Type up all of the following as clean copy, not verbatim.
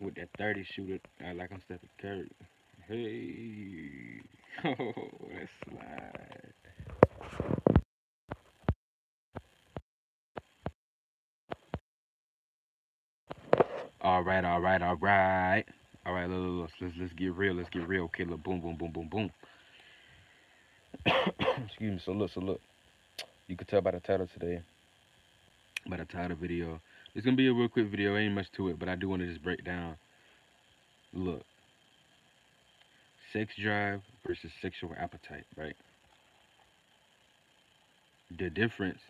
with that 30 shooter, like I'm Stephen Curry. Hey, oh, let's slide. All right, all right, all right. All right, let's get real. Let's get real. Okay, look, boom, boom, boom, boom, boom. Excuse me. So look. You can tell by the title today, by the title video. It's gonna be a real quick video. Ain't much to it, but I do want to just break down. Look, sex drive versus sexual appetite. Right. The difference,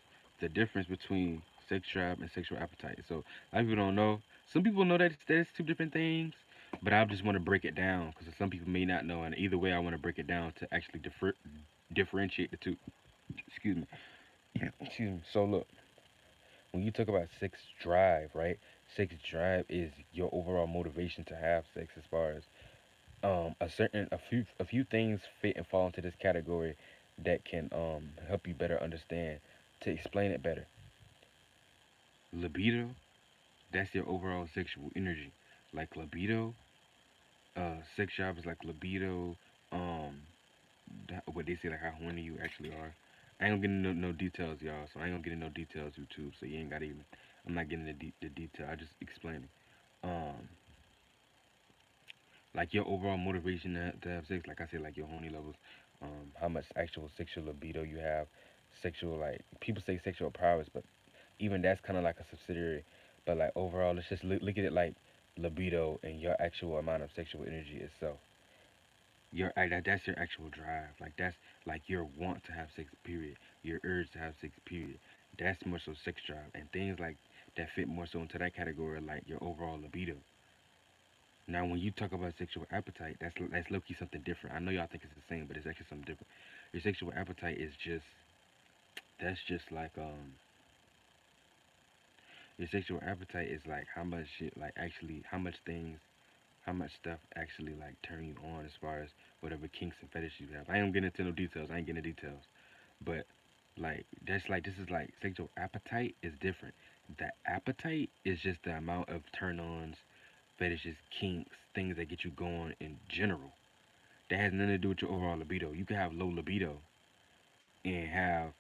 the difference between sex drive and sexual appetite. So a lot of people don't know. Some people know that it's two different things, but I just want to break it down because some people may not know. And either way, I want to break it down to actually differentiate the two. Excuse me. Excuse me. So look, when you talk about sex drive, right? Sex drive is your overall motivation to have sex, as far as a few things fit and fall into this category that can help you better understand. To explain it better, libido, that's your overall sexual energy. Like libido, sex drive is like libido, um, what they say, like how horny you actually are. I ain't gonna get into no details, y'all. So I ain't gonna get into no details, YouTube. So you ain't gotta even. I'm not getting the detail. I just explaining. Um, like your overall motivation to have sex. Like I said, like your horny levels. How much actual sexual libido you have. Sexual, like people say sexual prowess, but even that's kind of like a subsidiary. But like overall, let's just look at it like libido and your actual amount of sexual energy itself. That's your actual drive. Like that's like your want to have sex. Period. Your urge to have sex. Period. That's more so sex drive and things like that fit more so into that category, like your overall libido. Now, when you talk about sexual appetite, that's low key something different. I know y'all think it's the same, but it's actually something different. Your sexual appetite is just that's just like your sexual appetite is like how much shit, like actually how much things, how much stuff actually like turn you on, as far as whatever kinks and fetishes you have. I ain't getting into no details. I ain't getting into details, but like that's like this is like sexual appetite is different. The appetite is just the amount of turn-ons, fetishes, kinks, things that get you going in general. That has nothing to do with your overall libido. You can have low libido and have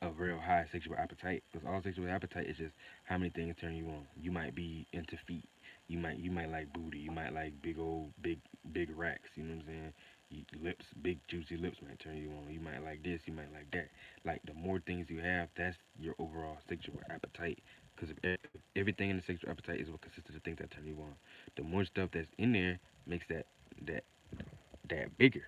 a real high sexual appetite, because all sexual appetite is just how many things turn you on. You might be into feet. You might like booty. You might like big old big racks. You know what I'm saying? Lips, big juicy lips might turn you on. You might like this. You might like that. Like the more things you have, that's your overall sexual appetite. Because if everything in the sexual appetite is what consists of the things that turn you on. The more stuff that's in there makes that that bigger.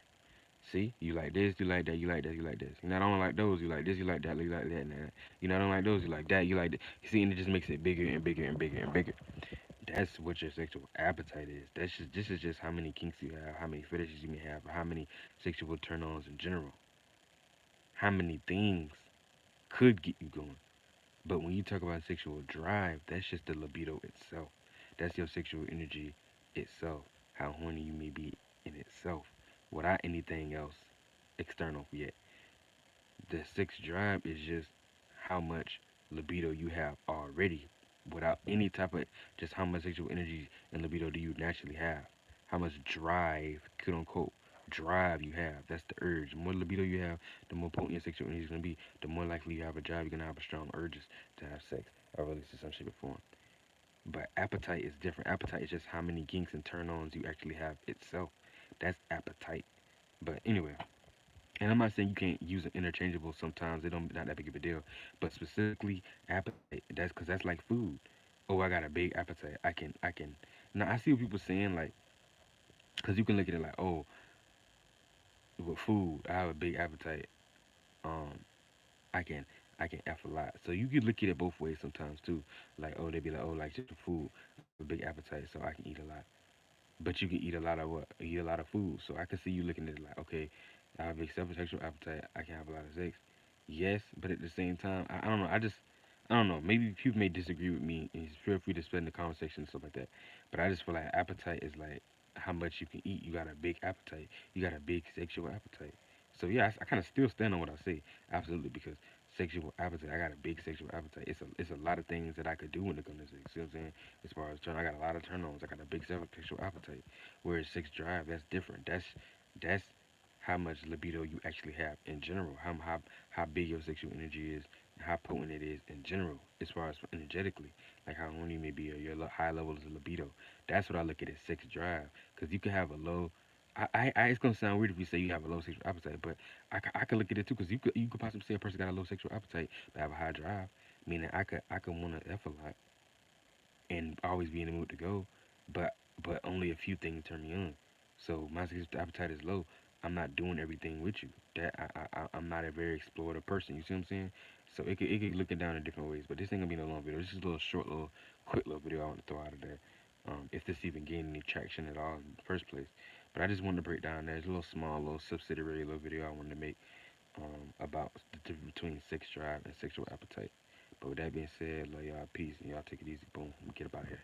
See, you like this, you like that, you like that, you like this. You know, I don't like those, you like this, you like that, you like that, and that. You know, I don't like those, you like that, you like that. You see, and it just makes it bigger and bigger and bigger and bigger. That's what your sexual appetite is. That's just this is just how many kinks you have, how many fetishes you may have, or how many sexual turn-ons in general. How many things could get you going. But when you talk about sexual drive, that's just the libido itself. That's your sexual energy itself. How horny you may be in itself, without anything else external yet. The sex drive is just how much libido you have already, without any type of, just how much sexual energy and libido do you naturally have. How much drive, quote unquote, drive you have. That's the urge. The more libido you have, the more potent your sexual energy is going to be. The more likely you have a drive, you're going to have a strong urges to have sex or release in some shape or form. But appetite is different. Appetite is just how many kinks and turn ons you actually have itself. That's appetite. But anyway, and I'm not saying you can't use it interchangeable. Sometimes it don't not that big of a deal. But specifically appetite, that's because that's like food. Oh, I got a big appetite. I can. Now I see what people saying, like, because you can look at it like, oh, with food, I have a big appetite. Um, I can I can F a lot. So you can look at it both ways sometimes too. Like, oh, they be like, oh, like just food, I have a big appetite, so I can eat a lot. But you can eat a lot of what? Eat a lot of food. So I can see you looking at it like, okay, I have a big sexual appetite. I can have a lot of sex. Yes, but at the same time, I don't know. I don't know. Maybe people may disagree with me, and feel free to spend the conversation and stuff like that. But I just feel like appetite is like how much you can eat. You got a big appetite. You got a big sexual appetite. So yeah, I kind of still stand on what I say. Absolutely, because sexual appetite. I got a big sexual appetite. It's a lot of things that I could do when it comes to sex. You know what I'm saying? As far as I got a lot of turn ons. I got a big sexual appetite. Whereas sex drive, that's different. That's how much libido you actually have in general. How big your sexual energy is, and how potent it is in general, as far as energetically, like how horny you may be or your high levels of libido. That's what I look at as sex drive. Because you can have a low. It's gonna sound weird if you say you have a low sexual appetite, but I could look at it too, because you could possibly say a person got a low sexual appetite but have a high drive, meaning I could want to f a lot and always be in the mood to go, but only a few things turn me on. So my sexual appetite is low. I'm not doing everything with you. That I'm not a very explorative person. You see what I'm saying? So it could look it down in different ways. But this ain't gonna be no long video. This is a little short, little quick little video I want to throw out of there. If this even gained any traction at all in the first place. But I just wanted to break down that. It's a little small, little subsidiary little video I wanted to make about the difference between sex drive and sexual appetite. But with that being said, love y'all, peace, and y'all take it easy. Boom, get up out of here.